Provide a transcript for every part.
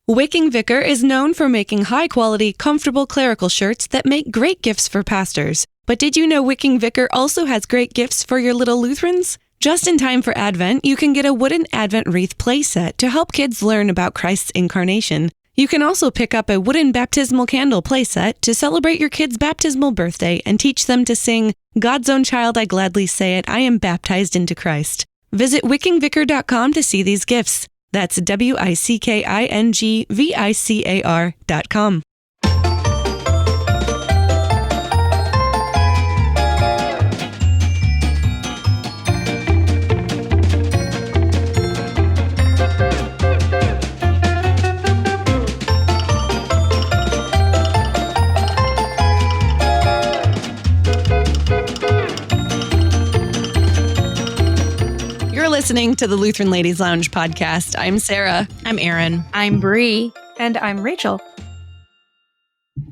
Wicking Vicar is known for making high-quality, comfortable clerical shirts that make great gifts for pastors. But did you know Wicking Vicar also has great gifts for your little Lutherans? Just in time for Advent, you can get a wooden Advent wreath playset to help kids learn about Christ's incarnation. You can also pick up a wooden baptismal candle playset to celebrate your kid's baptismal birthday and teach them to sing, "God's own child, I gladly say it, I am baptized into Christ." Visit wickingvicar.com to see these gifts. That's wickingvicar.com. Listening to the Lutheran Ladies Lounge podcast. I'm Sarah. I'm Erin. I'm Bree. And I'm Rachel.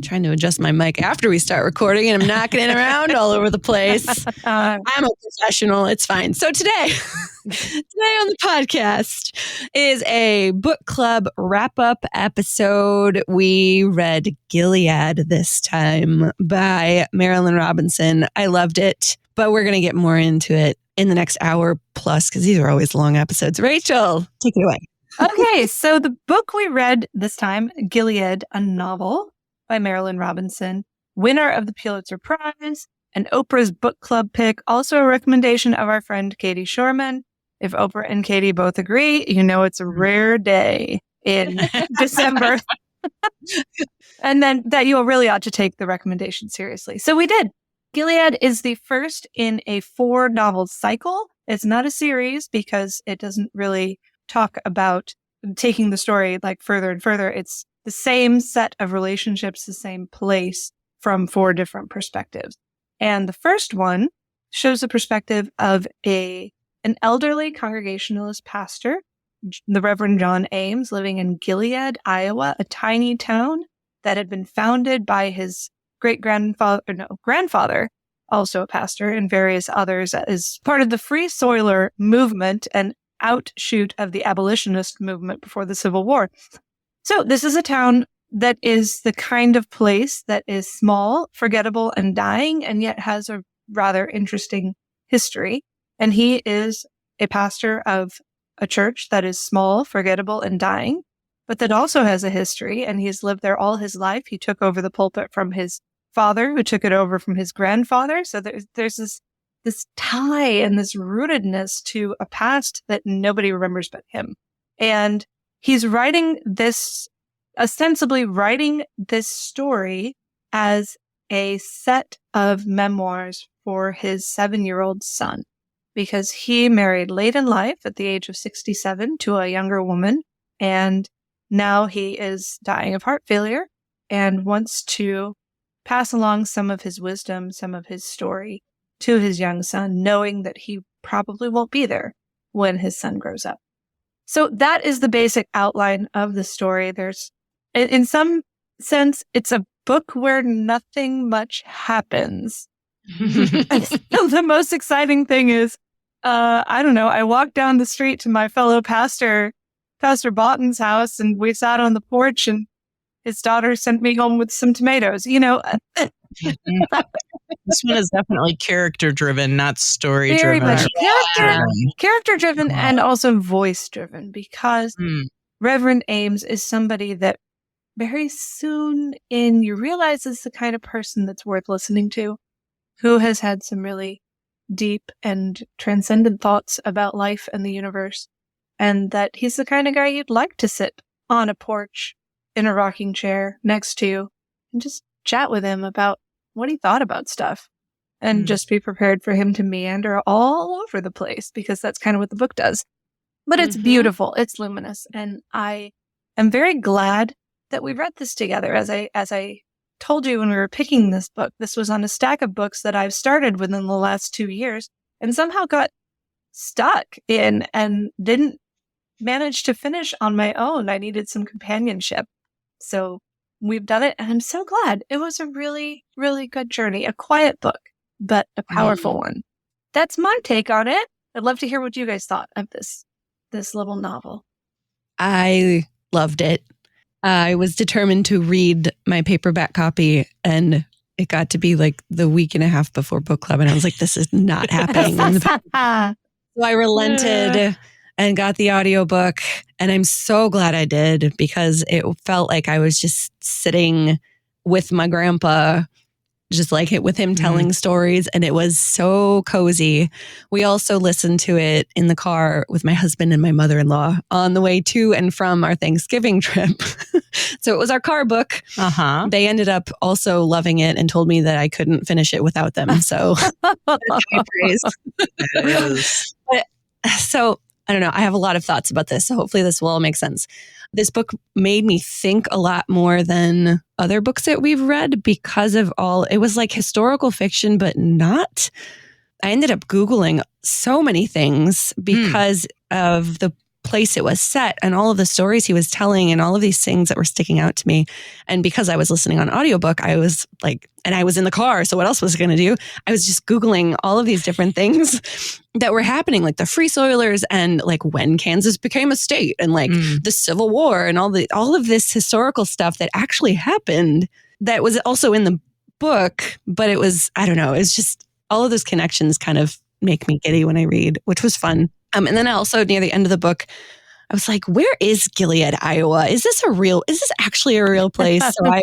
Trying to adjust my mic after we start recording, and I'm knocking it around all over the place. I'm a professional. It's fine. So today on the podcast is a book club wrap-up episode. We read Gilead this time by Marilynne Robinson. I loved it, but we're going to get more into it in the next hour plus, because these are always long episodes. Rachel, take it away. Okay, so the book we read this time, Gilead, a novel by Marilynne Robinson, winner of the Pulitzer Prize, an Oprah's book club pick, also a recommendation of our friend Katie Shorman. If Oprah and Katie both agree, you know it's a rare day in December. And then that you really ought to take the recommendation seriously. So we did. Gilead is the first in a 4-novel cycle. It's not a series because it doesn't really talk about taking the story like further and further. It's the same set of relationships, the same place from 4 different perspectives. And the first one shows the perspective of an elderly Congregationalist pastor, the Reverend John Ames, living in Gilead, Iowa, a tiny town that had been founded by his grandfather, also a pastor, and various others as part of the Free Soiler movement, an outshoot of the abolitionist movement before the Civil War. So this is a town that is the kind of place that is small, forgettable, and dying, and yet has a rather interesting history. And he is a pastor of a church that is small, forgettable, and dying, but that also has a history, and he's lived there all his life. He took over the pulpit from his father, who took it over from his grandfather. So there's this tie and this rootedness to a past that nobody remembers but him. And he's ostensibly writing this story as a set of memoirs for his 7-year-old son, because he married late in life at the age of 67 to a younger woman. And now he is dying of heart failure and wants to pass along some of his wisdom, some of his story to his young son, knowing that he probably won't be there when his son grows up. So that is the basic outline of the story. In some sense, it's a book where nothing much happens. The most exciting thing is, I walked down the street to my fellow Pastor Botton's house, and we sat on the porch, and his daughter sent me home with some tomatoes. This one is definitely character-driven, not story-driven. Very much character-driven and also voice-driven, because Reverend Ames is somebody that very soon you realize is the kind of person that's worth listening to, who has had some really deep and transcendent thoughts about life and the universe, and that he's the kind of guy you'd like to sit on a porch in a rocking chair next to you and just chat with him about what he thought about stuff, and just be prepared for him to meander all over the place, because that's kind of what the book does. But it's beautiful. It's luminous. And I am very glad that we read this together. As I told you when we were picking this book, this was on a stack of books that I've started within the last 2 years and somehow got stuck in and didn't manage to finish on my own. I needed some companionship. So we've done it, and I'm so glad. It was a really, really good journey. A quiet book, but a powerful one. That's my take on it. I'd love to hear what you guys thought of this little novel. I loved it. I was determined to read my paperback copy, and it got to be like the week and a half before book club, and I was like, this is not happening. So I relented and got the audiobook, and I'm so glad I did, because it felt like I was just sitting with my grandpa, just like with him telling stories, and it was so cozy. We also listened to it in the car with my husband and my mother-in-law on the way to and from our Thanksgiving trip. So it was our car book. They ended up also loving it and told me that I couldn't finish it without them. So that's high praise. So I don't know. I have a lot of thoughts about this, so hopefully this will all make sense. This book made me think a lot more than other books that we've read, because of it was like historical fiction, but not. I ended up Googling so many things because of the place it was set and all of the stories he was telling and all of these things that were sticking out to me. And because I was listening on audiobook, I was like, and I was in the car, so what else was I going to do? I was just Googling all of these different things that were happening, like the Free Soilers and like when Kansas became a state and like the Civil War and all of this historical stuff that actually happened that was also in the book. But it was, I don't know, it's just all of those connections kind of make me giddy when I read, which was fun. And then also near the end of the book, I was like, where is Gilead, Iowa? Is this actually a real place? So I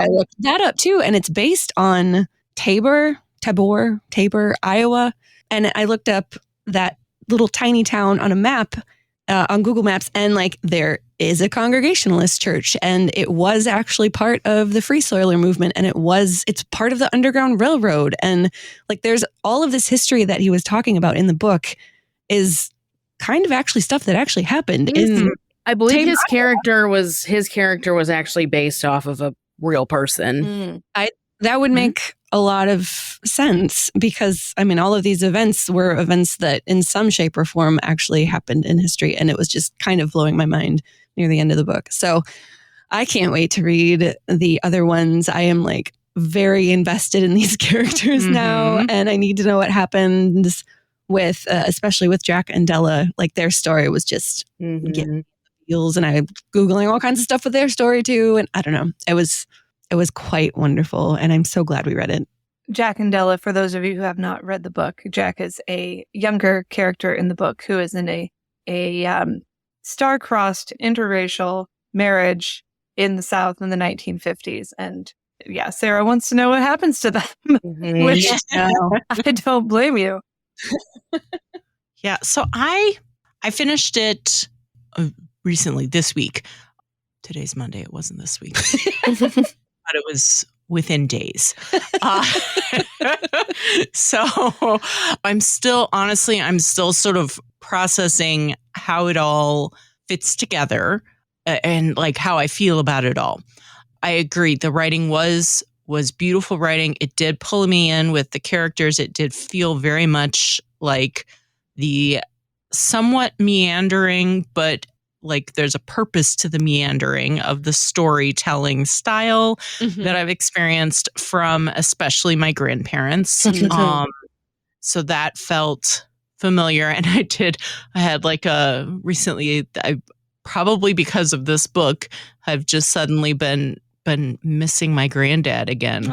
looked that up too. And it's based on Tabor, Iowa. And I looked up that little tiny town on a map, on Google Maps. And like, there is a Congregationalist church, and it was actually part of the Free Soiler movement. And it's part of the Underground Railroad. And like, there's all of this history that he was talking about in the book is kind of actually stuff that actually happened in. I believe his character was actually based off of a real person. That would make a lot of sense, because I mean, all of these events were events that in some shape or form actually happened in history. And it was just kind of blowing my mind near the end of the book. So I can't wait to read the other ones. I am like very invested in these characters now, and I need to know what happens with, especially with Jack and Della. Like, their story was just getting feels, and I'm Googling all kinds of stuff with their story too. And I don't know, it was quite wonderful, and I'm so glad we read it. Jack and Della, for those of you who have not read the book, Jack is a younger character in the book who is in a star-crossed interracial marriage in the South in the 1950s. And yeah, Sarah wants to know what happens to them, which I don't blame you. Yeah, so I finished it recently, this week. Today's Monday. It wasn't this week. But it was within days. So I'm still sort of processing how it all fits together and like how I feel about it all. I agree. The writing was beautiful writing. It did pull me in with the characters. It did feel very much like the somewhat meandering, but like there's a purpose to the meandering of the storytelling style that I've experienced from especially my grandparents. So that felt familiar. And I had like recently, I probably because of this book, I've just suddenly been missing my granddad again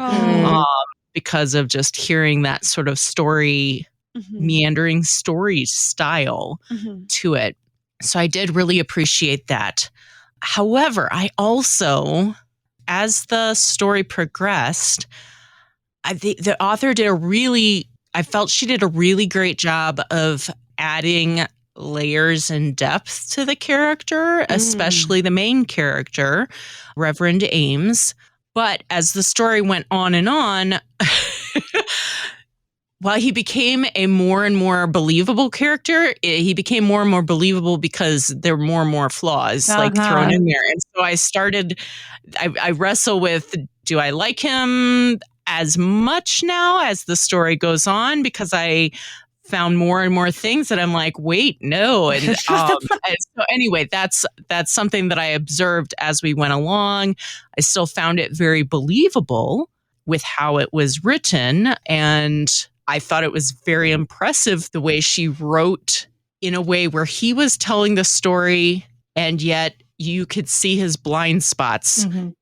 because of just hearing that sort of meandering story style to it. So I did really appreciate that. However, I also, as the story progressed, the author I felt she did a really great job of adding layers and depth to the character, especially the main character, Reverend Ames. But as the story went on, while he became a more and more believable character, he became more and more believable because there were more and more flaws like thrown in there. And so I wrestle with, do I like him as much now as the story goes on? Because I found more and more things that I'm like, wait, no. And so anyway, that's something that I observed as we went along. I still found it very believable with how it was written, and I thought it was very impressive the way she wrote in a way where he was telling the story and yet you could see his blind spots even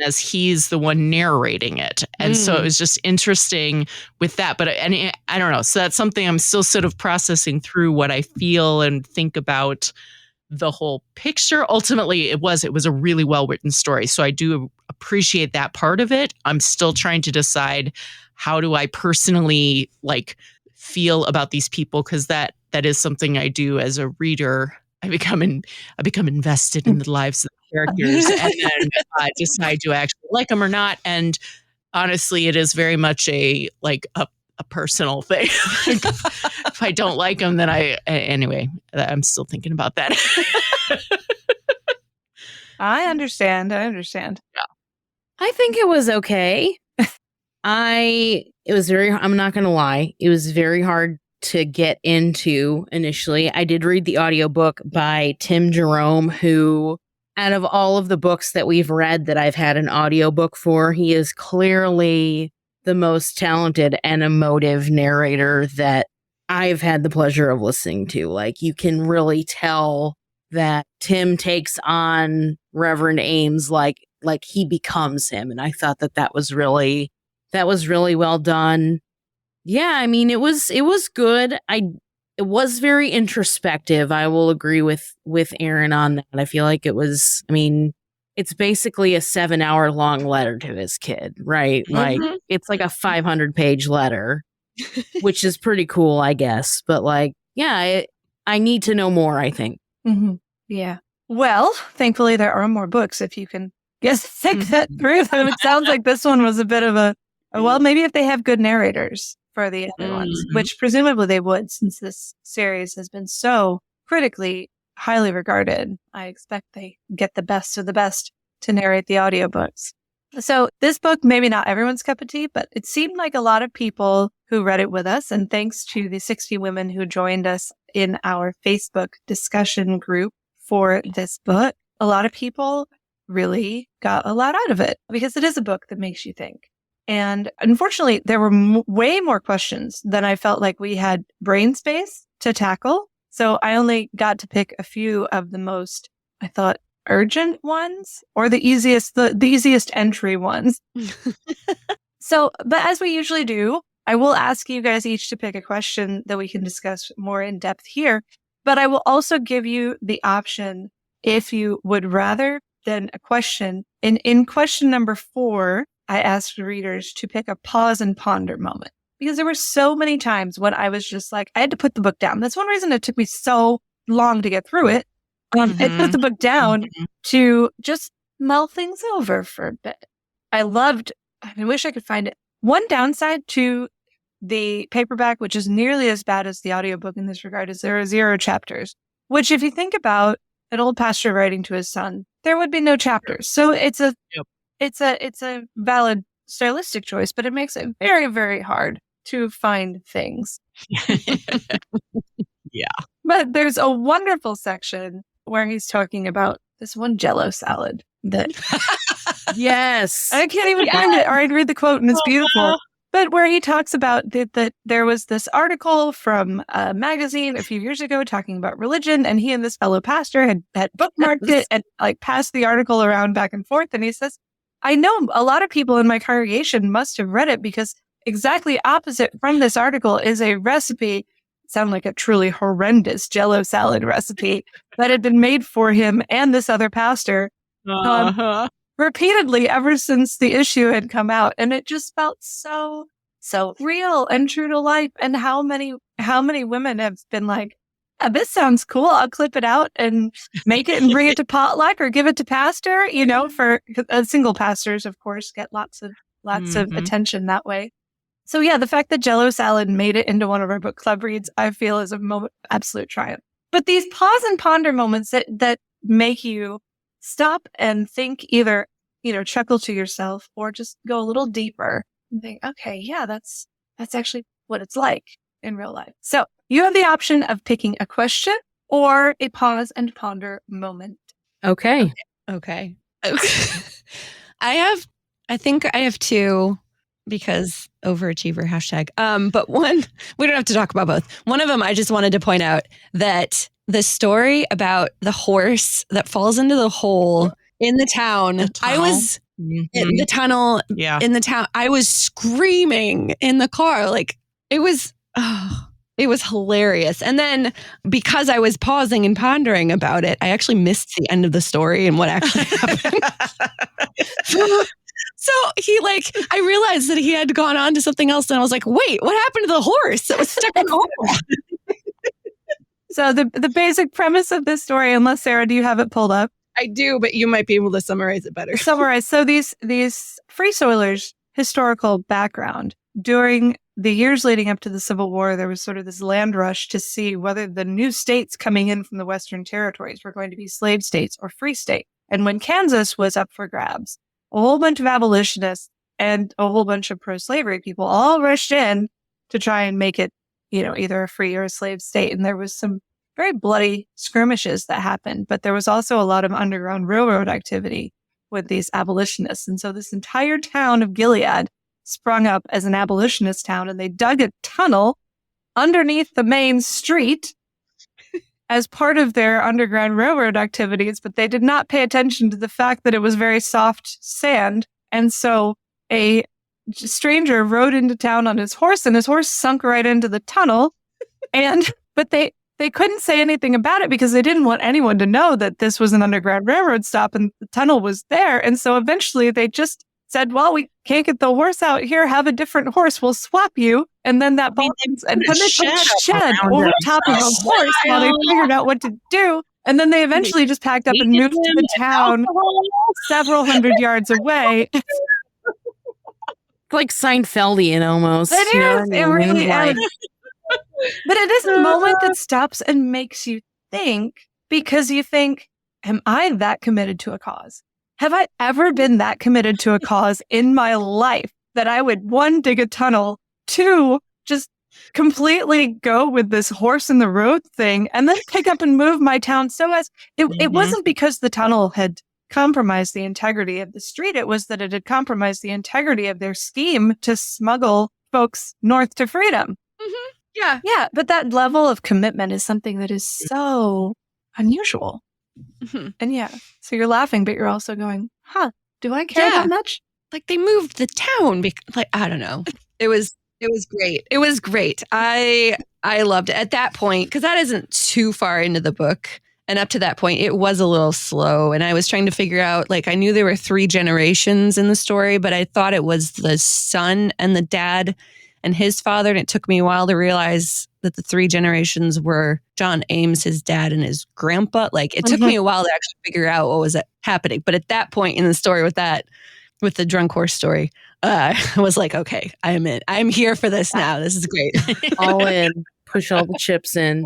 as he's the one narrating it. And so it was just interesting with that. But I don't know. So that's something I'm still sort of processing through what I feel and think about the whole picture. Ultimately, it was a really well-written story. So I do appreciate that part of it. I'm still trying to decide, how do I personally feel about these people? Because that is something I do as a reader. I become invested in the lives of the characters and then decide do I actually like them or not. And honestly, it is very much a personal thing. If I don't like them, then anyway, I'm still thinking about that. I understand. Yeah. I think it was okay. I'm not going to lie. It was very hard to get into initially. I did read the audiobook by Tim Jerome, who, out of all of the books that we've read that I've had an audiobook for, he is clearly the most talented and emotive narrator that I've had the pleasure of listening to. You can really tell that Tim takes on Reverend Ames like he becomes him. And I thought that was really well done. Yeah, I mean, it was good. It was very introspective. I will agree with Erin on that. I feel like it was, it's basically a 7-hour long letter to his kid, right? It's like a 500-page letter, which is pretty cool, I guess. But I need to know more, I think. Mm-hmm. Yeah. Well, thankfully there are more books if you can think that through them. It sounds like this one was a bit of maybe if they have good narrators for the other ones, which presumably they would, since this series has been so critically highly regarded. I expect they get the best of the best to narrate the audiobooks. So this book, maybe not everyone's cup of tea, but it seemed like a lot of people who read it with us. And thanks to the 60 women who joined us in our Facebook discussion group for this book, a lot of people really got a lot out of it because it is a book that makes you think. And unfortunately, there were way more questions than I felt like we had brain space to tackle. So I only got to pick a few of the most, I thought, urgent ones or the easiest entry ones. But as we usually do, I will ask you guys each to pick a question that we can discuss more in depth here. But I will also give you the option, if you would rather than a question. In question number 4, I asked readers to pick a pause and ponder moment, because there were so many times when I was just I had to put the book down. That's one reason it took me so long to get through it. I put the book down to just mull things over for a bit. I wish I could find it. One downside to the paperback, which is nearly as bad as the audiobook in this regard, is there are 0 chapters, which if you think about an old pastor writing to his son, there would be no chapters. So it's a valid stylistic choice, but it makes it very, very hard to find things. Yeah. But there's a wonderful section where he's talking about this one Jell-O salad that yes, I can't even find it, or I'd read the quote and it's beautiful. But where he talks about that there was this article from a magazine a few years ago talking about religion, and he and this fellow pastor had bookmarked it and passed the article around back and forth. And he says, I know a lot of people in my congregation must have read it, because exactly opposite from this article is a recipe, sound like a truly horrendous Jell-O salad recipe that had been made for him and this other pastor repeatedly ever since the issue had come out. And it just felt so real and true to life. And how many women have been like, this sounds cool. I'll clip it out and make it and bring it to potluck or give it to pastor, for single pastors, of course, get lots of attention that way. So yeah, the fact that Jell-O salad made it into one of our book club reads, I feel, is a moment of absolute triumph. But these pause and ponder moments that make you stop and think, either, chuckle to yourself or just go a little deeper and think, okay, yeah, that's actually what it's like in real life. So you have the option of picking a question or a pause and ponder moment. Okay. I think I have 2, because overachiever #. But one, we don't have to talk about both. One of them, I just wanted to point out that the story about the horse that falls into the hole in the town. I was in the tunnel in the town. I was screaming in the car. Like it was hilarious. And then because I was pausing and pondering about it, I actually missed the end of the story and what actually happened. So I realized that he had gone on to something else. And I was like, wait, what happened to the horse that was stuck in the hole? So the basic premise of this story, unless Sarah, do you have it pulled up? I do, but you might be able to summarize it better. So these Free Soilers' historical background, during the years leading up to the Civil War, there was sort of this land rush to see whether the new states coming in from the Western territories were going to be slave states or free states. And when Kansas was up for grabs, a whole bunch of abolitionists and a whole bunch of pro-slavery people all rushed in to try and make it, either a free or a slave state. And there was some very bloody skirmishes that happened, but there was also a lot of underground railroad activity with these abolitionists. And so this entire town of Gilead sprung up as an abolitionist town, and they dug a tunnel underneath the main street as part of their underground railroad activities, but they did not pay attention to the fact that it was very soft sand. And so a stranger rode into town on his horse, and his horse sunk right into the tunnel. But they couldn't say anything about it because they didn't want anyone to know that this was an underground railroad stop and the tunnel was there. And so eventually they just said, well, we can't get the horse out here. Have a different horse. We'll swap you. And then that bonds. And then they put a shed over top of the horse while they figured out what to do. And then they eventually just packed up and moved to the town several hundred yards away. It's like Seinfeldian almost. It is. It really is. But it is a moment that stops and makes you think, because you think, am I that committed to a cause? Have I ever been that committed to a cause in my life that I would, 1, dig a tunnel, 2, just completely go with this horse in the road thing, and then pick up and move my town so as it wasn't because the tunnel had compromised the integrity of the street. It was that it had compromised the integrity of their scheme to smuggle folks north to freedom. Mm-hmm. Yeah. But that level of commitment is something that is so unusual. Mm-hmm. And so you're laughing, but you're also going, do I care that much? Like they moved the town. I don't know. It was great. It was great. I loved it at that point, because that isn't too far into the book. And up to that point, it was a little slow. And I was trying to figure out, I knew there were 3 generations in the story, but I thought it was the son and the dad and his father. And it took me a while to realize that the 3 generations were John Ames, his dad, and his grandpa. It took me a while to actually figure out what was happening. But at that point in the story with the drunk horse story, I was like, okay, I'm in. I'm here for this now. This is great. All in. Push all the chips in.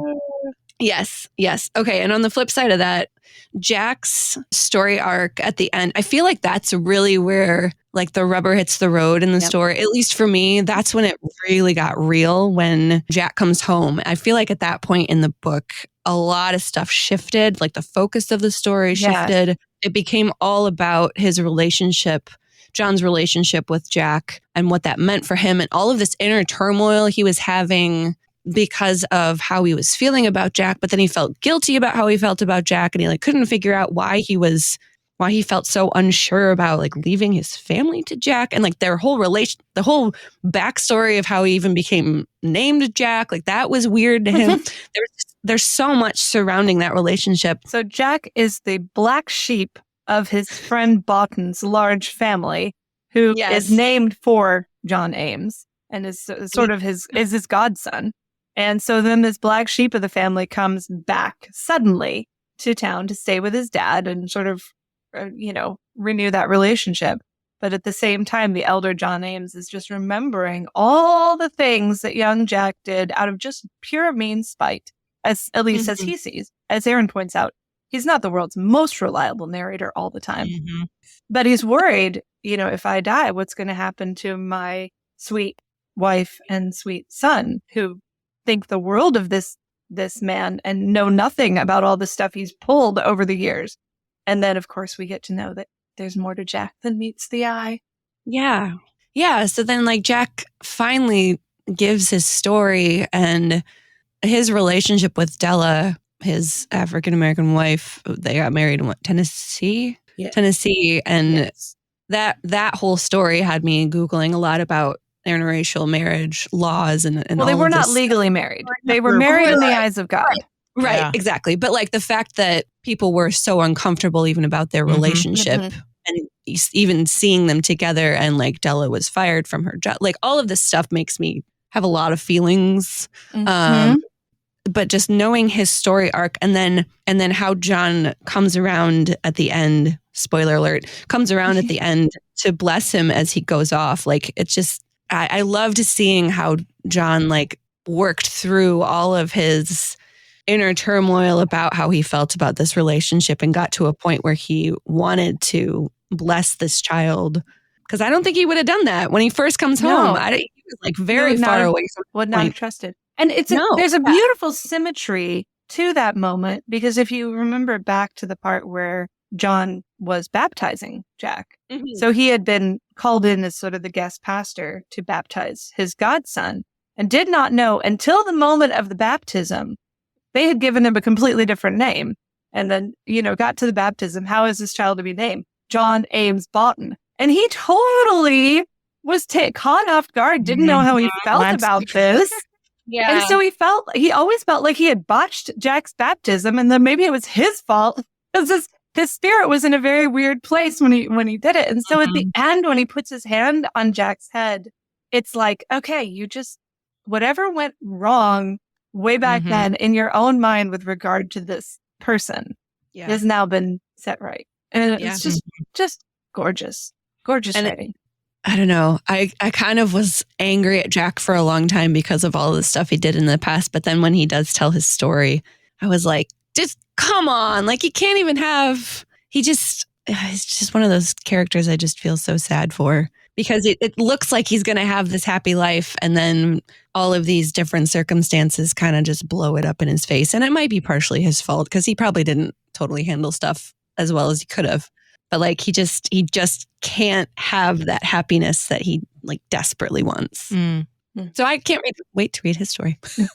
Yes. Okay. And on the flip side of that, Jack's story arc at the end, I feel like that's really where the rubber hits the road in the story. At least for me, that's when it really got real, when Jack comes home. I feel like at that point in the book, a lot of stuff shifted. The focus of the story shifted. Yes. It became all about his relationship, John's relationship with Jack, and what that meant for him, and all of this inner turmoil he was having because of how he was feeling about Jack. But then he felt guilty about how he felt about Jack, and he couldn't figure out why he felt so unsure about leaving his family to Jack, and their whole the whole backstory of how he even became named Jack. That was weird to him. There's so much surrounding that relationship. So Jack is the black sheep of his friend Boughton's large family, who is named for John Ames and is sort of his godson. And so then this black sheep of the family comes back suddenly to town to stay with his dad and sort of, renew that relationship. But at the same time, the elder John Ames is just remembering all the things that young Jack did out of just pure mean spite, as he sees. As Erin points out, he's not the world's most reliable narrator all the time. Mm-hmm. But he's worried, if I die, what's going to happen to my sweet wife and sweet son, who think the world of this man and know nothing about all the stuff he's pulled over the years. And then, of course, we get to know that there's more to Jack than meets the eye. Yeah. So then, Jack finally gives his story, and his relationship with Della his African-American wife. They got married in Tennessee? Yeah. Tennessee. And Yes. that whole story had me Googling a lot about interracial marriage laws and Well, they all were of not this. legally married. They were married in the eyes of God. Right, Yeah. exactly. But like the fact that people were so uncomfortable even about their relationship and even seeing them together, and like Della was fired from her job, like all of this stuff makes me have a lot of feelings. But just knowing his story arc and then how John comes around at the end, spoiler alert, comes around at the end to bless him as he goes off. Like it's just, I loved seeing how John like worked through all of his inner turmoil about how he felt about this relationship and got to a point where he wanted to bless this child. Because I don't think he would have done that when he first comes home. He was like very far away from would not have trusted. And there's a beautiful symmetry to that moment, because if you remember back to the part where John was baptizing Jack, so he had been called in as sort of the guest pastor to baptize his godson and did not know until the moment of the baptism, they had given him a completely different name. And then, got to the baptism. How is this child to be named? John Ames Boughton. And he totally was caught off guard, didn't know how he felt about this. Yeah. And so he always felt like he had botched Jack's baptism, and then maybe it was his fault because his spirit was in a very weird place when he did it. And so at the end, when he puts his hand on Jack's head, it's like, okay, whatever went wrong way back then in your own mind with regard to this person has now been set right. And it's just gorgeous. Gorgeous writing. I don't know. I kind of was angry at Jack for a long time because of all the stuff he did in the past. But then when he does tell his story, I was like, just come on. Like, you can't even have, he's just one of those characters I just feel so sad for, because it looks like he's going to have this happy life. And then all of these different circumstances kind of just blow it up in his face. And it might be partially his fault because he probably didn't totally handle stuff as well as he could have. But like he just can't have that happiness that he like desperately wants. So I can't wait to read his story. So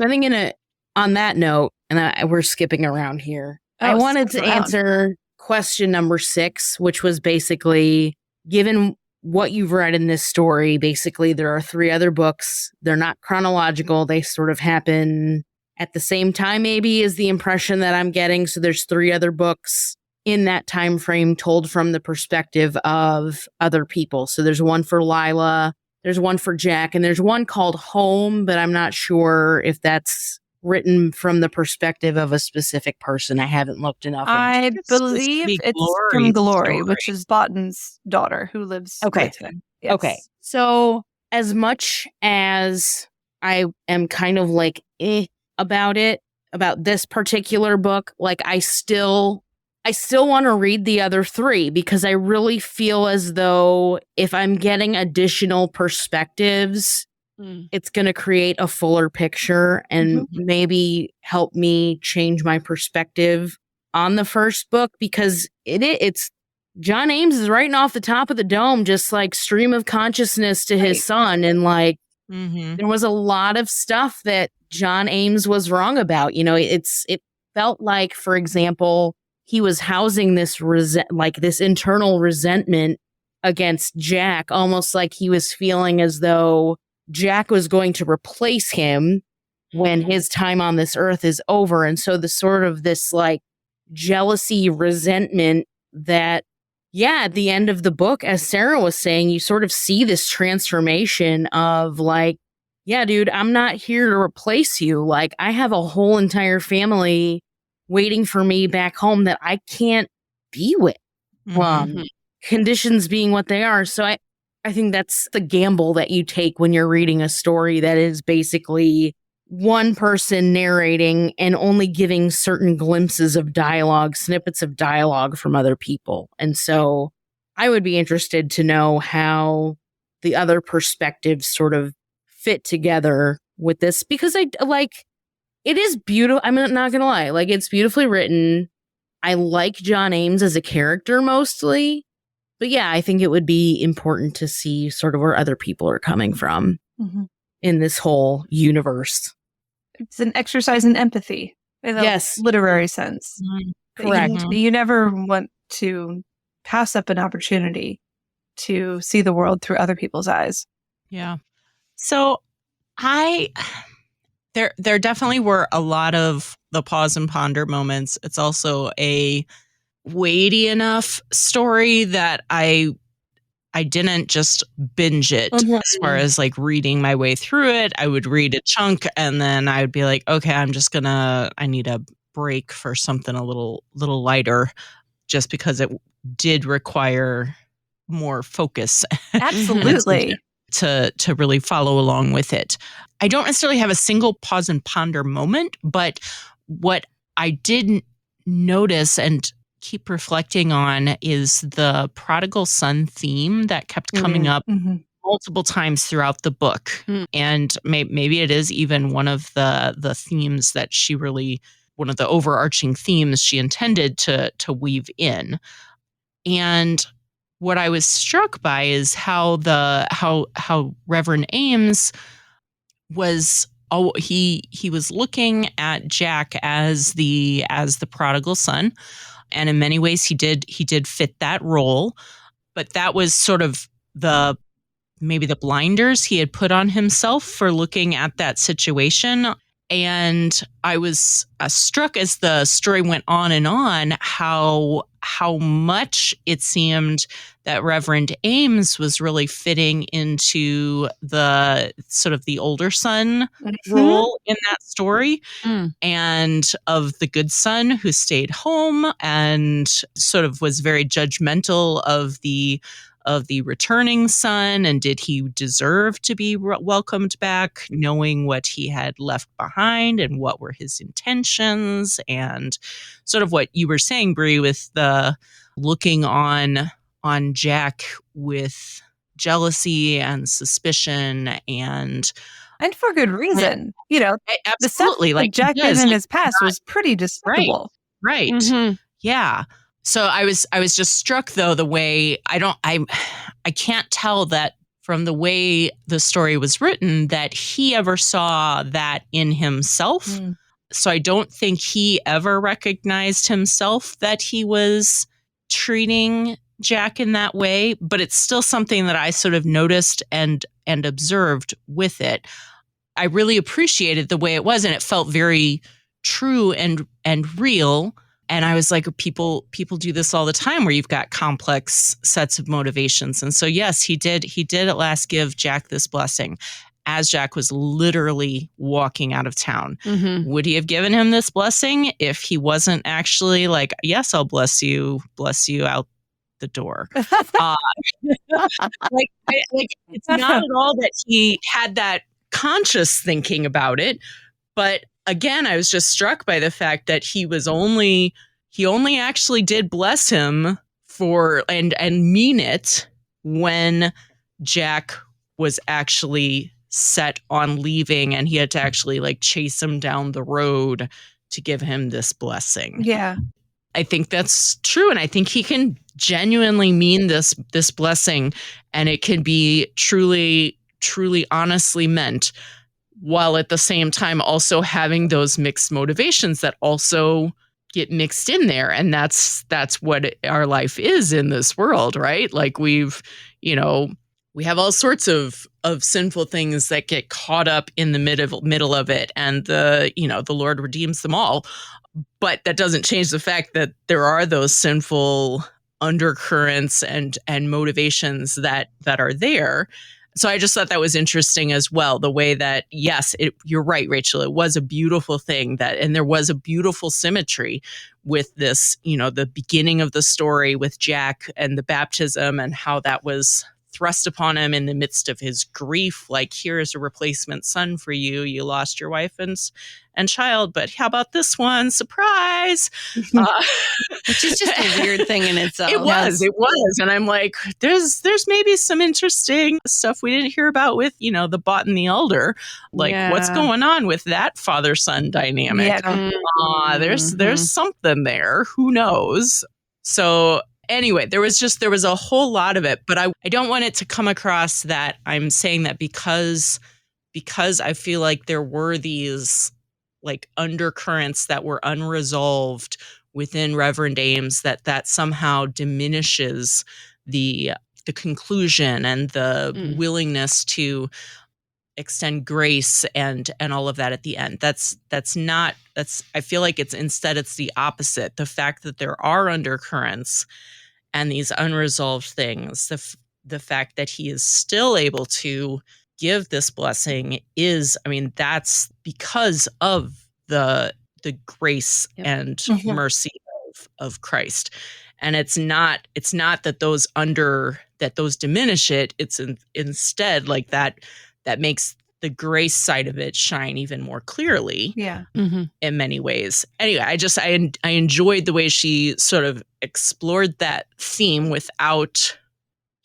I think on that note, and we're skipping around here, I wanted to answer question number 6, which was basically, given what you've read in this story, basically there are 3 other books. They're not chronological. They sort of happen at the same time, maybe, is the impression that I'm getting. So there's 3 other books in that time frame told from the perspective of other people. So there's one for Lila, there's one for Jack, and there's one called Home, but I'm not sure if that's written from the perspective of a specific person. I haven't looked enough. I believe it's from Glory, which is Boughton's daughter who lives with him. Yes. Okay. So as much as I am kind of like about this particular book, like I still want to read the other 3, because I really feel as though if I'm getting additional perspectives, it's going to create a fuller picture and maybe help me change my perspective on the first book, because it's John Ames is writing off the top of the dome, just like stream of consciousness to his son. And like, there was a lot of stuff that John Ames was wrong about. It felt like, for example, he was housing this this internal resentment against Jack, almost like he was feeling as though Jack was going to replace him when his time on this earth is over. And so the sort of this like jealousy, resentment that, at the end of the book, as Sarah was saying, you sort of see this transformation of like, dude, I'm not here to replace you. Like, I have a whole entire family waiting for me back home that I can't be with. Conditions being what they are. So I think that's the gamble that you take when you're reading a story that is basically one person narrating and only giving certain glimpses of dialogue, snippets of dialogue from other people. And so I would be interested to know how the other perspectives sort of fit together with this, because it is beautiful. I'm not going to lie. Like, it's beautifully written. I like John Ames as a character mostly. But I think it would be important to see sort of where other people are coming from in this whole universe. It's an exercise in empathy in a literary sense. Correct. You never want to pass up an opportunity to see the world through other people's eyes. Yeah. So there definitely were a lot of the pause and ponder moments. It's also a weighty enough story that I didn't just binge it as far as like reading my way through it. I would read a chunk and then I would be like, okay, I need a break for something a little lighter, just because it did require more focus. Absolutely. to really follow along with it. I don't necessarily have a single pause and ponder moment, but what I did notice and keep reflecting on is the prodigal son theme that kept coming up multiple times throughout the book. And maybe it is even one of the themes that she really, one of the overarching themes she intended to weave in. And what I was struck by is how Reverend Ames was he was looking at Jack as the prodigal son, and in many ways he did fit that role, but that was sort of maybe the blinders he had put on himself for looking at that situation. And I was struck as the story went on how much it seemed that Reverend Ames was really fitting into the sort of the older son role in that story, and of the good son who stayed home and sort of was very judgmental of the returning son, and did he deserve to be welcomed back, knowing what he had left behind and what were his intentions, and sort of what you were saying, Brie, with the looking on Jack with jealousy and suspicion, and for good reason. Absolutely, the stuff that Jack did in his past was pretty despicable. Right. Yeah. So I was just struck, though, the way I can't tell that from the way the story was written that he ever saw that in himself. So I don't think he ever recognized himself that he was treating Jack in that way, but it's still something that I sort of noticed and observed with it. I really appreciated the way it was, and it felt very true and real. And I was like, people do this all the time, where you've got complex sets of motivations. And so, yes, he did at last give Jack this blessing as Jack was literally walking out of town. Would he have given him this blessing if he wasn't actually like, yes, I'll bless you out the door? It's not at all that he had that conscious thinking about it, but again, I was just struck by the fact that he only actually did bless him for and mean it when Jack was actually set on leaving, and he had to actually like chase him down the road to give him this blessing. Yeah. I think that's true, and I think he can genuinely mean this blessing, and it can be truly honestly meant, while at the same time also having those mixed motivations that also get mixed in there. And that's what our life is in this world, right? Like we have all sorts of sinful things that get caught up in the middle of it, and the Lord redeems them all. But that doesn't change the fact that there are those sinful undercurrents and motivations that are there. So I just thought that was interesting as well, the way that, yes, you're right, Rachel, it was a beautiful thing, and there was a beautiful symmetry with this, the beginning of the story with Jack and the baptism, and how that was thrust upon him in the midst of his grief. Like, here's a replacement son for you. You lost your wife and child, but how about this one? Surprise! Which is just a weird thing in itself. It was. And I'm like, there's maybe some interesting stuff we didn't hear about with, the bought and the elder. Like, what's going on with that father-son dynamic? Yeah. There's something there. Who knows? So anyway, there was a whole lot of it, but I don't want it to come across that I'm saying that because I feel like there were these like undercurrents that were unresolved within Reverend Ames, that somehow diminishes the conclusion and the willingness to extend grace and all of that at the end. I feel like it's the opposite. The fact that there are undercurrents and these unresolved things, the fact that he is still able to give this blessing that's because of the grace and mercy of Christ. And it's not that those diminish it. It's instead like that makes the grace side of it shine even more clearly. Yeah. In many ways. Anyway, I enjoyed the way she sort of explored that theme without.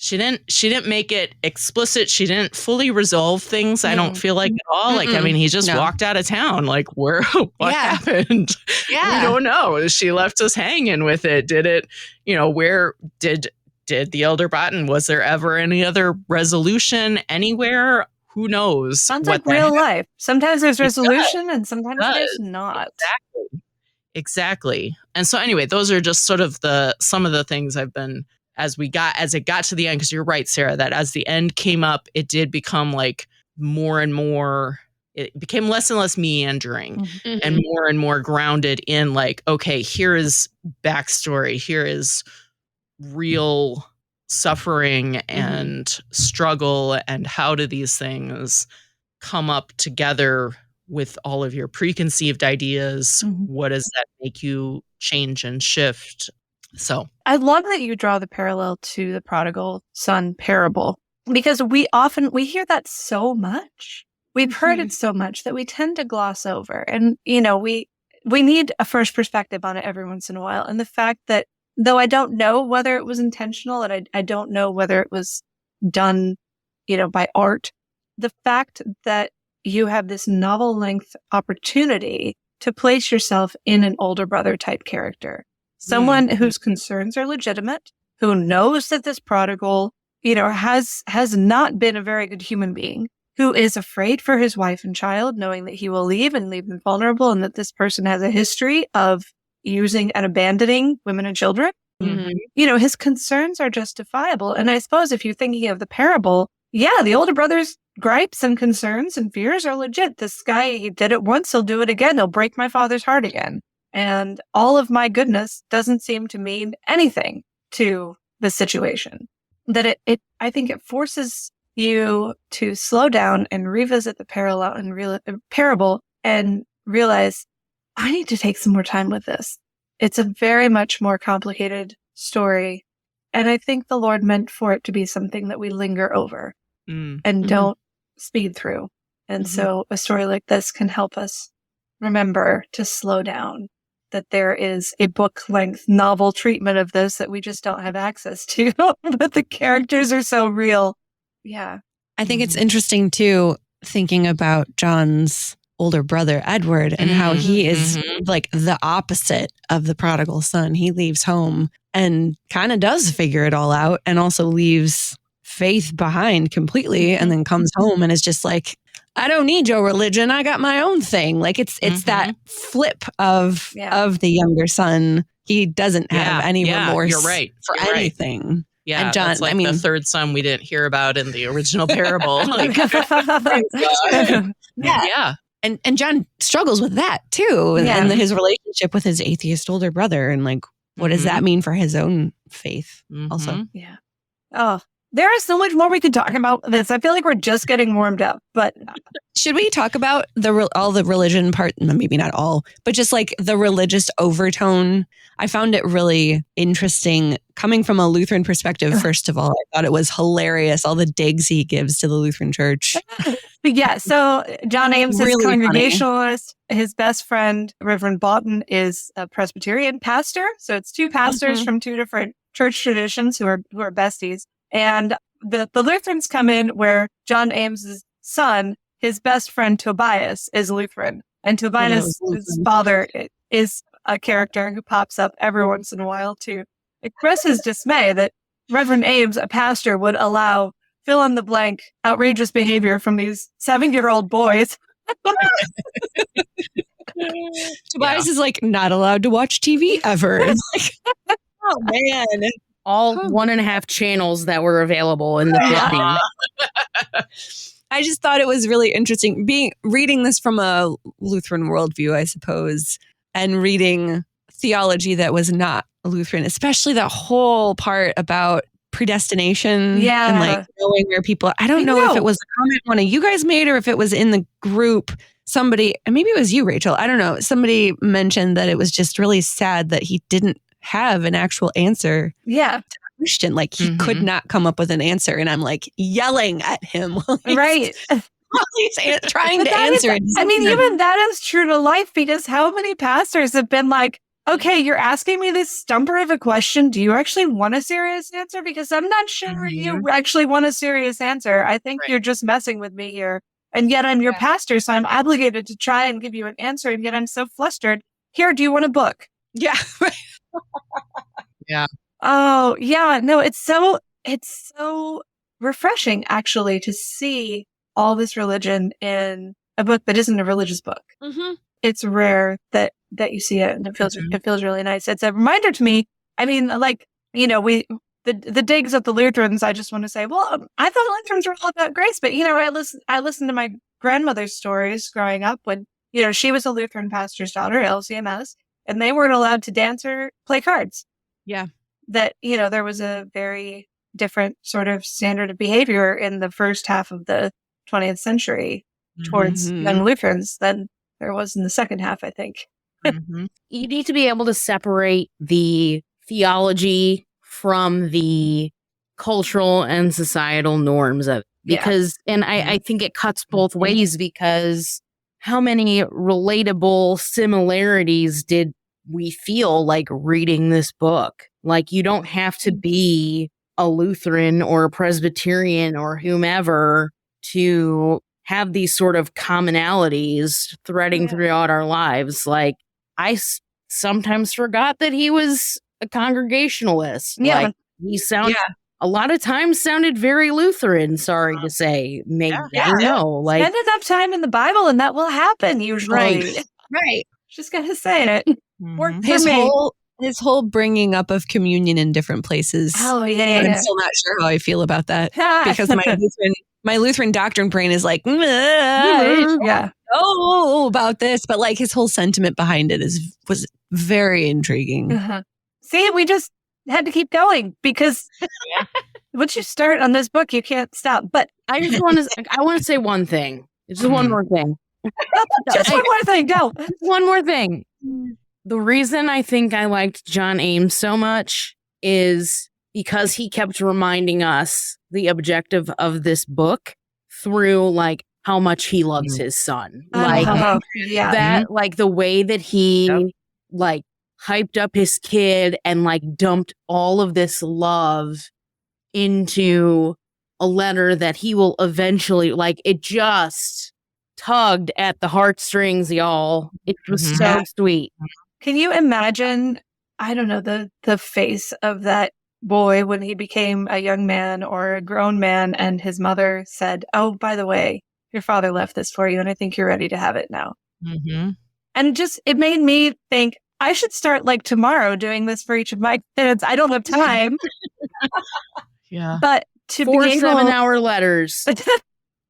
She didn't make it explicit. She didn't fully resolve things. I don't feel like at all. Like, he just walked out of town. Like, what happened? Yeah. We don't know. She left us hanging with it. Did it, where did the elder Botten, was there ever any other resolution anywhere? Who knows? Sounds like real life. Sometimes there's resolution and sometimes there's not. Exactly. And so anyway, those are just sort of some of the things I've been, as it got to the end, because you're right, Sarah, that as the end came up, it did become like more and more, it became less and less meandering and more grounded in like, okay, here is backstory, here is real suffering and struggle, and how do these things come up together with all of your preconceived ideas? What does that make you change and shift? So I love that you draw the parallel to the prodigal son parable, because we hear that so much. We've heard it so much that we tend to gloss over. And, we need a first perspective on it every once in a while. And the fact that, though I don't know whether it was intentional and I don't know whether it was done, by art, the fact that you have this novel length opportunity to place yourself in an older brother type character. Someone whose concerns are legitimate, who knows that this prodigal, has not been a very good human being, who is afraid for his wife and child, knowing that he will leave them vulnerable, and that this person has a history of using and abandoning women and children. His concerns are justifiable. And I suppose if you're thinking of the parable, the older brother's gripes and concerns and fears are legit. This guy, he did it once, he'll do it again. He'll break my father's heart again. And all of my goodness doesn't seem to mean anything to the situation. That I think it forces you to slow down and revisit the parable and realize, I need to take some more time with this. It's a very much more complicated story. And I think the Lord meant for it to be something that we linger over and don't speed through. And so a story like this can help us remember to slow down, that there is a book-length novel treatment of this that we just don't have access to, but the characters are so real. Yeah. I think it's interesting, too, thinking about John's older brother, Edward, and how he is like the opposite of the prodigal son. He leaves home and kind of does figure it all out, and also leaves faith behind completely, and then comes home and is just like, I don't need your religion. I got my own thing. Like it's that flip of the younger son. He doesn't have any remorse for anything. Yeah, and John, that's like the third son we didn't hear about in the original parable. And John struggles with that too, and his relationship with his atheist older brother, and like, what does that mean for his own faith? Also, Oh, there is so much more we could talk about this. I feel like we're just getting warmed up, but should we talk about all the religion part? Maybe not all, but just like the religious overtone. I found it really interesting coming from a Lutheran perspective. First of all, I thought it was hilarious, all the digs he gives to the Lutheran Church. So John Ames is really Congregationalist. Funny. His best friend, Reverend Botten, is a Presbyterian pastor. So it's two pastors from two different church traditions who are besties. And the Lutherans come in where John Ames's son, his best friend Tobias, is Lutheran. And Tobias' father is a character who pops up every once in a while to express his dismay that Reverend Ames, a pastor, would allow fill in the blank outrageous behavior from these 7-year-old boys. Tobias is like, not allowed to watch TV ever. It's like, oh man. All 1.5 channels that were available in the 50s. I just thought it was really interesting reading this from a Lutheran worldview, I suppose, and reading theology that was not Lutheran, especially that whole part about predestination and like knowing where people. I don't know if it was a comment one of you guys made or if it was in the group. Somebody, and maybe it was you, Rachel. I don't know. Somebody mentioned that it was just really sad that he didn't have an actual answer. Yeah. To the question. Like he could not come up with an answer. And I'm like yelling at him. Right. He's trying to answer it. I mean, even that is true to life because how many pastors have been like, okay, you're asking me this stumper of a question. Do you actually want a serious answer? Because I'm not sure you actually want a serious answer. I think you're just messing with me here. And yet I'm your pastor, so I'm obligated to try and give you an answer. And yet I'm so flustered. Here, do you want a book? Yeah. Yeah. Oh, yeah. No, it's so refreshing, actually, to see all this religion in a book that isn't a religious book. Mm-hmm. It's rare that you see it, and it feels really nice. It's a reminder to me. I mean, like, you know, the digs at the Lutherans, I just want to say, well, I thought Lutherans were all about grace, but, you know, I listened to my grandmother's stories growing up when, you know, she was a Lutheran pastor's daughter, LCMS, and they weren't allowed to dance or play cards. Yeah. That, you know, there was a very different sort of standard of behavior in the first half of the 20th century towards young Lutherans than there was in the second half, I think. You need to be able to separate the theology from the cultural and societal norms of it. Because, and I think it cuts both ways because how many relatable similarities did we feel like reading this book? Like, you don't have to be a Lutheran or a Presbyterian or whomever to have these sort of commonalities threading throughout our lives. Like, I sometimes forgot that he was a Congregationalist. Yeah. Like, he a lot of times sounded very Lutheran, sorry to say. Maybe, I don't know. Like, spend enough time in the Bible and that will happen usually. Right. Just gotta say it. Work for me. His whole bringing up of communion in different places. Oh, yeah. I'm still not sure how I feel about that because my Lutheran doctrine brain is like, oh, about this, but like his whole sentiment behind it was very intriguing. See, we just had to keep going because once you start on this book, you can't stop. But I want to say one thing. Just one more thing. Just one more thing. Go. One more thing. The reason I think I liked John Ames so much is because he kept reminding us the objective of this book through like how much he loves his son. Like that, like the way that he like hyped up his kid and like dumped all of this love into a letter that he will eventually, like, it just tugged at the heartstrings, y'all. It was so sweet. Can you imagine, I don't know, the face of that boy when he became a young man or a grown man and his mother said, oh, by the way, your father left this for you and I think you're ready to have it now. And just, it made me think, I should start like tomorrow doing this for each of my kids. I don't have time. But to 4 be able 7-hour letters.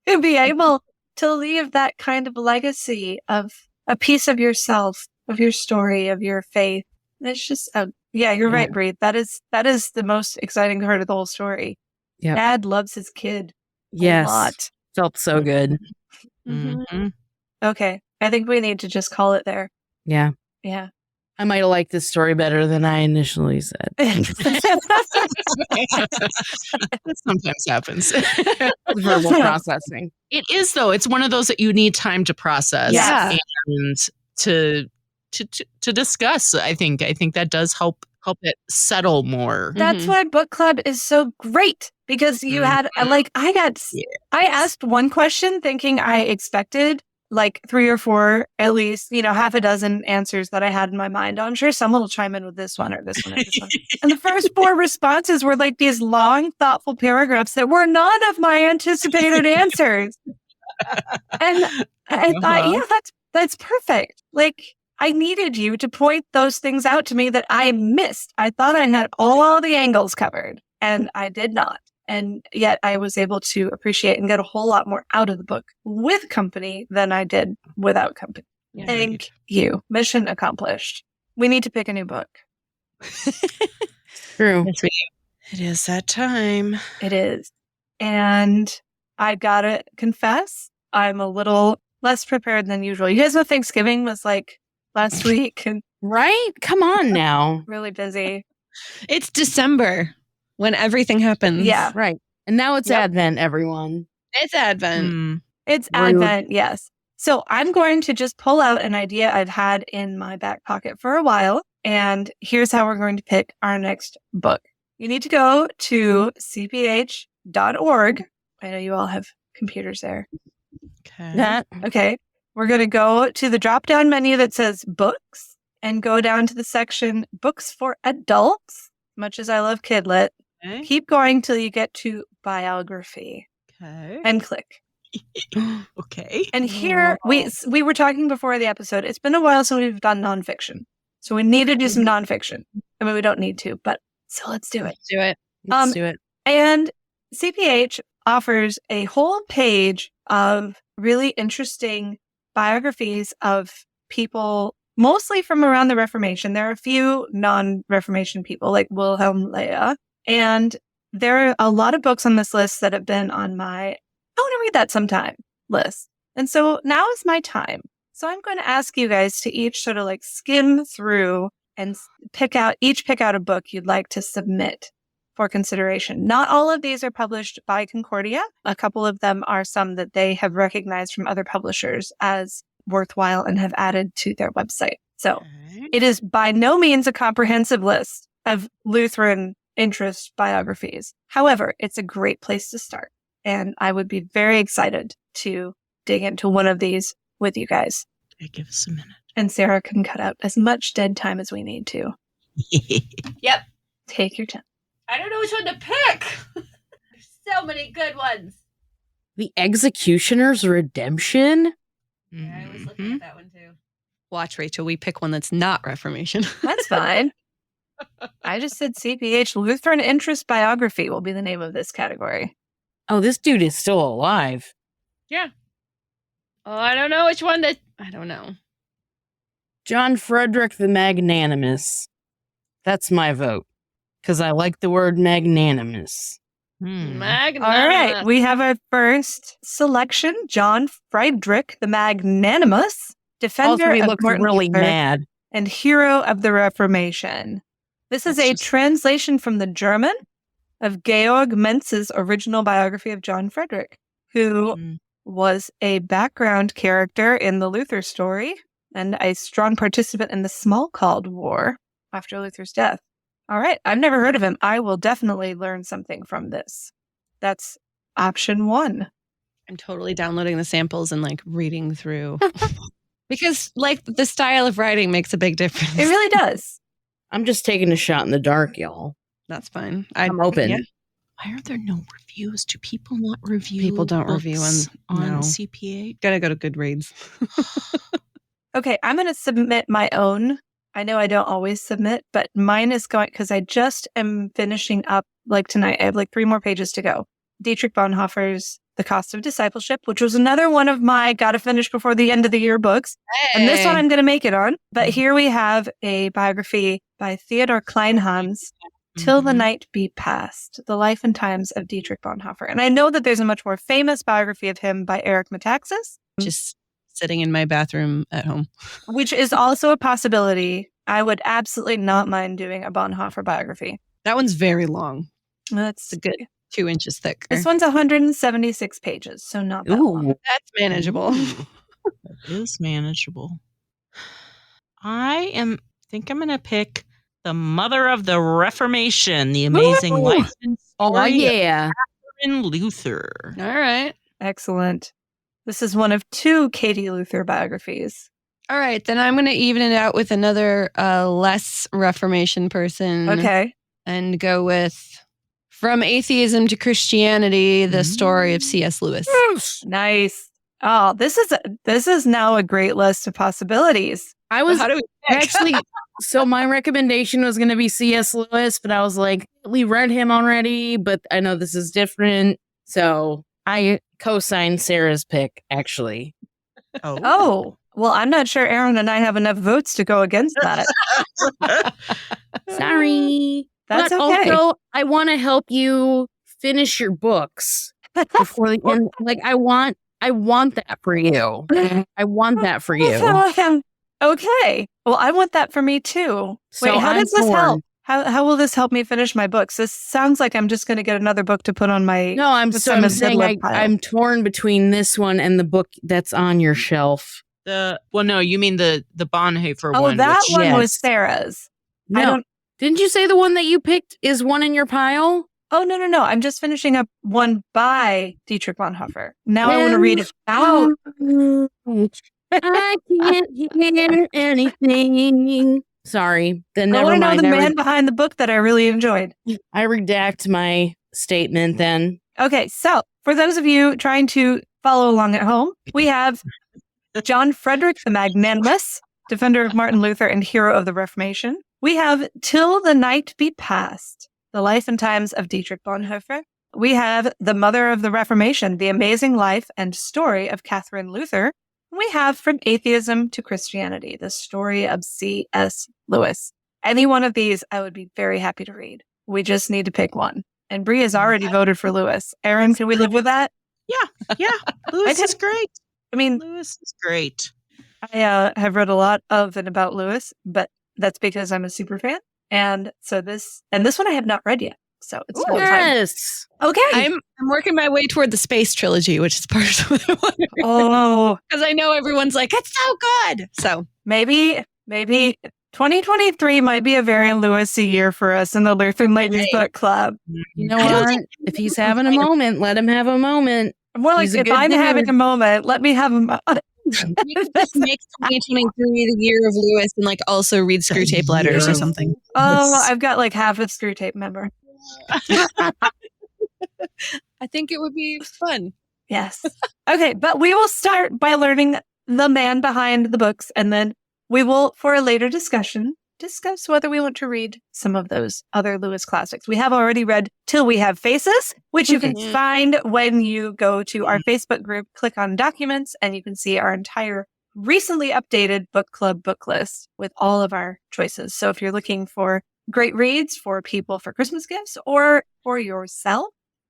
to be able to leave that kind of legacy of a piece of yourself, of your story, of your faith. It's just, you're right, Bree. That is the most exciting part of the whole story. Dad loves his kid a lot. Felt so good. Okay. I think we need to just call it there. Yeah. I might have liked this story better than I initially said. That sometimes happens. Verbal processing. It is, though. It's one of those that you need time to process and to discuss. I think that does help it settle more. That's why book club is so great because you had I asked one question thinking I expected like 3 or 4, at least, half a dozen answers that I had in my mind. I'm sure someone will chime in with this one or this one or this one. And the first 4 responses were like these long, thoughtful paragraphs that were none of my anticipated answers. And I thought, That's perfect. Like, I needed you to point those things out to me that I missed. I thought I had all the angles covered, and I did not. And yet I was able to appreciate and get a whole lot more out of the book with company than I did without company. Yeah, Thank you. Mission accomplished. We need to pick a new book. True. Yes, we do. It is that time. It is. And I gotta confess, I'm a little less prepared than usual. You guys know Thanksgiving was like last week and Right? Come on now. really busy. It's December when everything happens. Yeah. Right. And now it's Yep. Advent, everyone. It's Advent. Mm. It's Rude. Advent, yes. So I'm going to just pull out an idea I've had in my back pocket for a while. And here's how we're going to pick our next book. You need to go to cph.org. I know you all have computers there. Okay. That Okay. We're going to go to the drop-down menu that says books and go down to the section books for adults. Much as I love Kidlit, Okay. keep going till you get to biography Okay. and click. Okay. And here we were talking before the episode. It's been a while since we've done nonfiction. So we need to do some nonfiction. I mean, we don't need to, but so let's do it. Let's do it. let's do it. And CPH offers a whole page of really interesting biographies of people, mostly from around the Reformation. There are a few non-Reformation people like Wilhelm Leah. And there are a lot of books on this list that have been on my, I want to read that sometime list. And so now is my time. So I'm going to ask you guys to each sort of like skim through and pick out a book you'd like to submit for consideration. Not all of these are published by Concordia. A couple of them are some that they have recognized from other publishers as worthwhile and have added to their website. So Okay. it is by no means a comprehensive list of Lutheran interest biographies. However, it's a great place to start. And I would be very excited to dig into one of these with you guys. Okay, give us a minute. And Sarah can cut out as much dead time as we need to. Yep. Take your time. I don't know which one to pick. There's so many good ones. The Executioner's Redemption? Yeah, I was looking Mhm. at that one too. Watch, Rachel. We pick one that's not Reformation. That's fine. I just said CPH Lutheran Interest Biography will be the name of this category. Oh, this dude is still alive. Oh, I don't know which one to. I don't know. John Frederick the Magnanimous. That's my vote. Because I like the word magnanimous. Magnanimous. All right. We have our first selection, John Friedrich the Magnanimous, defender Also, he of looks Martin really Luther mad. and hero of the Reformation. This is That's a just- translation from the German of Georg Mentz's original biography of John Frederick, who Mm. was a background character in the Luther story and a strong participant in the Smalcald War after Luther's death. All right. I've never heard of him. I will definitely learn something from this. That's option one. I'm totally downloading the samples and like reading through. Because like the style of writing makes a big difference. It really does. I'm just taking a shot in the dark, y'all. That's fine. I'm open. yeah. Why are there no reviews? Do people not review? People don't review books on- no. CPA. Gotta go to Goodreads. Okay. I'm going to submit my own. I know I don't always submit, but mine is going because I just am finishing up like tonight. I have like 3 more pages to go. Dietrich Bonhoeffer's The Cost of Discipleship, which was another one of my gotta finish before the end of the year books. And this one I'm going to make it on. But here we have a biography by Theodor Kleinhans, Till the Mhm. Night Be Past, The Life and Times of Dietrich Bonhoeffer. And I know that there's a much more famous biography of him by Eric Metaxas, Just sitting in my bathroom at home. which is also a possibility. I would absolutely not mind doing a Bonhoeffer biography. That one's very long. That's It's a good 2 inches thick. This one's 176 pages, so not that long. That's manageable. That is manageable. Think I'm going to pick The Mother of the Reformation, The Amazing Woo! Life and Oh, Story yeah. of Martin Luther. All right. Excellent. This is one of 2 Katie Luther biographies. All right. Then I'm going to even it out with another less Reformation person. Okay. And go with From Atheism to Christianity, The Story of C.S. Lewis. Nice. Oh, this is now a great list of possibilities. I was How do we pick? actually, so my recommendation was going to be C.S. Lewis, but I was like, we read him already, but I know this is different. So I co-signed Sarah's pick, actually. Oh, well, I'm not sure Erin and I have enough votes to go against that. Sorry. That's but okay. Also, I want to help you finish your books before the end. Like, I want that for you. I want that for you. Okay. Well, I want that for me too. So Wait, how I'm does this torn. help? How will this help me finish my books? This sounds like I'm just going to get another book to put on my. No, I'm saying pile. I'm torn between this one and the book that's on your shelf. No, you mean the Bonhoeffer Oh, one. that which, one was yes. Sarah's. No, didn't you say the one that you picked is one in your pile? Oh, no. I'm just finishing up one by Dietrich Bonhoeffer. Now I want to read it out. I can't hear anything. Sorry. Then I never want to know mind. the man behind the book that I really enjoyed. I redact my statement then. Okay, so for those of you trying to follow along at home, we have John Frederick the Magnanimous, defender of Martin Luther and hero of the Reformation. We have Till the Night Be Past, the life and times of Dietrich Bonhoeffer. We have The Mother of the Reformation, the amazing life and story of Catherine Luther. We have From Atheism to Christianity, the story of C.S. Lewis. Any one of these I would be very happy to read. We just need to pick one. And Bree has already voted for Lewis. Erin, can we live with that? Yeah. Lewis is great. I mean, Lewis is great. I have read a lot of and about Lewis, but that's because I'm a super fan. And so this one I have not read yet. So it's still time. Yes. Okay. I'm working my way toward the space trilogy, which is part of what I want to read. Oh, Because I know everyone's like, it's so good. So maybe 2023 might be a very Lewis-y year for us in the Lutheran Ladies Book Club. You know what? If he's having a moment, let him have a moment. More like He's a if good I'm dude. having a moment, let me have a moment. make 2023 the year of Lewis and like also read Screw Tape Letters or something. Oh, I've got like half of Screw Tape member. I think it would be fun. Yes. Okay, but we will start by learning the man behind the books, and then we will, for a later discussion, discuss whether we want to read some of those other Lewis classics. We have already read Till We Have Faces, which you can find when you go to our Facebook group, click on Documents, and you can see our entire recently updated book club book list with all of our choices. So if you're looking for great reads for people for Christmas gifts or for yourself,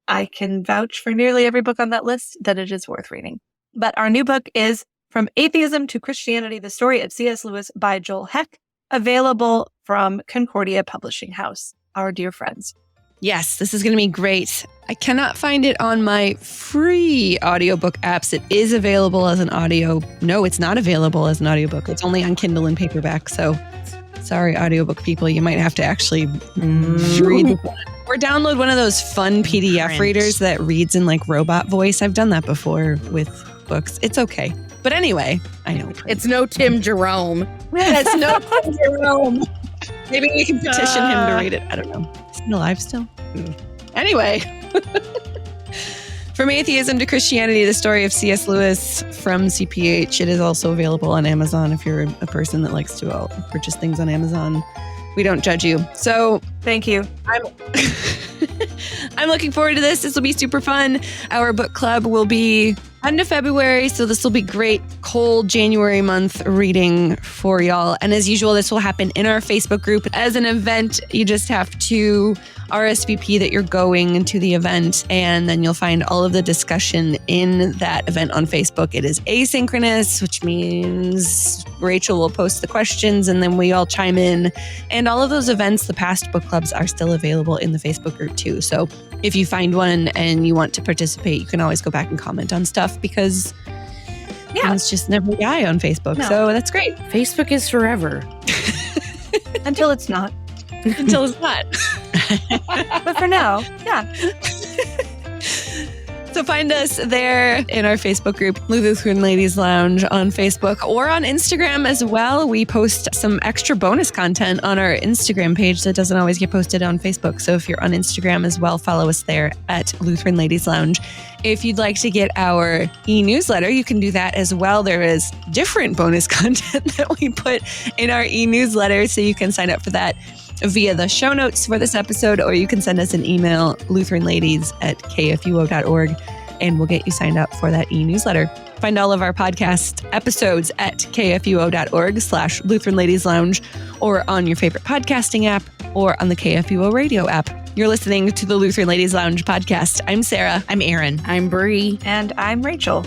I can vouch for nearly every book on that list that it is worth reading. But our new book is From Atheism to Christianity, the Story of C.S. Lewis by Joel Heck, available from Concordia Publishing House, our dear friends. Yes, this is going to be great. I cannot find it on my free audiobook apps. It is available as an audio. No, it's not available as an audiobook. It's only on Kindle and paperback. So sorry, audiobook people, you might have to actually read the book. Or download one of those fun PDF readers that reads in like robot voice. I've done that before with books. It's okay. But anyway, I know. It's no Tim Jerome. It's no Tim Jerome. Maybe we can petition him to read it. I don't know. Is he alive still? Anyway. From Atheism to Christianity, the story of C.S. Lewis from CPH. It is also available on Amazon if you're a person that likes to purchase things on Amazon. We don't judge you. So thank you. I'm looking forward to this. This will be super fun. Our book club will be end of February, so this will be great, cold January month reading for y'all. And as usual, this will happen in our Facebook group as an event. You just have to RSVP that you're going to the event, and then you'll find all of the discussion in that event on Facebook. It is asynchronous, which means Rachel will post the questions and then we all chime in. And all of those events, the past book clubs, are still available in the Facebook group too. So if you find one and you want to participate, you can always go back and comment on stuff because it's just never die on Facebook. No. So that's great. Facebook is forever. Until it's not. Until it's not. But for now, yeah. So find us there in our Facebook group, Lutheran Ladies Lounge on Facebook, or on Instagram as well. We post some extra bonus content on our Instagram page that doesn't always get posted on Facebook. So if you're on Instagram as well, follow us there at Lutheran Ladies Lounge. If you'd like to get our e-newsletter, you can do that as well. There is different bonus content that we put in our e-newsletter, so you can sign up for that via the show notes for this episode, or you can send us an email, lutheranladies@kfuo.org, and we'll get you signed up for that e-newsletter. Find all of our podcast episodes at kfuo.org/Lutheran Ladies Lounge, or on your favorite podcasting app, or on the KFUO radio app. You're listening to the Lutheran Ladies Lounge podcast. I'm Sarah. I'm Erin. I'm Bree. And I'm Rachel.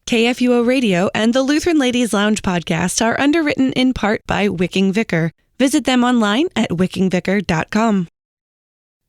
KFUO Radio and the Lutheran Ladies Lounge podcast are underwritten in part by Wicking Vicar. Visit them online at wickingvicar.com.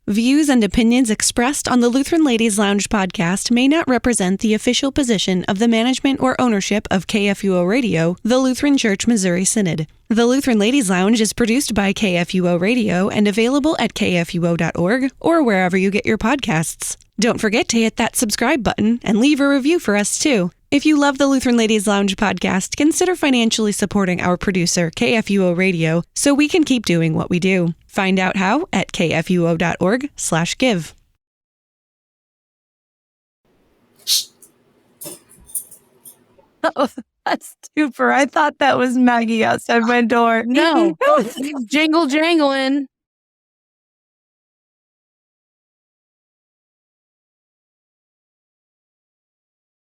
Views and opinions expressed on the Lutheran Ladies Lounge podcast may not represent the official position of the management or ownership of KFUO Radio, the Lutheran Church Missouri Synod. The Lutheran Ladies Lounge is produced by KFUO Radio and available at kfuo.org or wherever you get your podcasts. Don't forget to hit that subscribe button and leave a review for us too. If you love the Lutheran Ladies Lounge podcast, consider financially supporting our producer, KFUO Radio, so we can keep doing what we do. Find out how at kfuo.org/give. Oh, that's super. I thought that was Maggie outside my door. No, jingle jangling.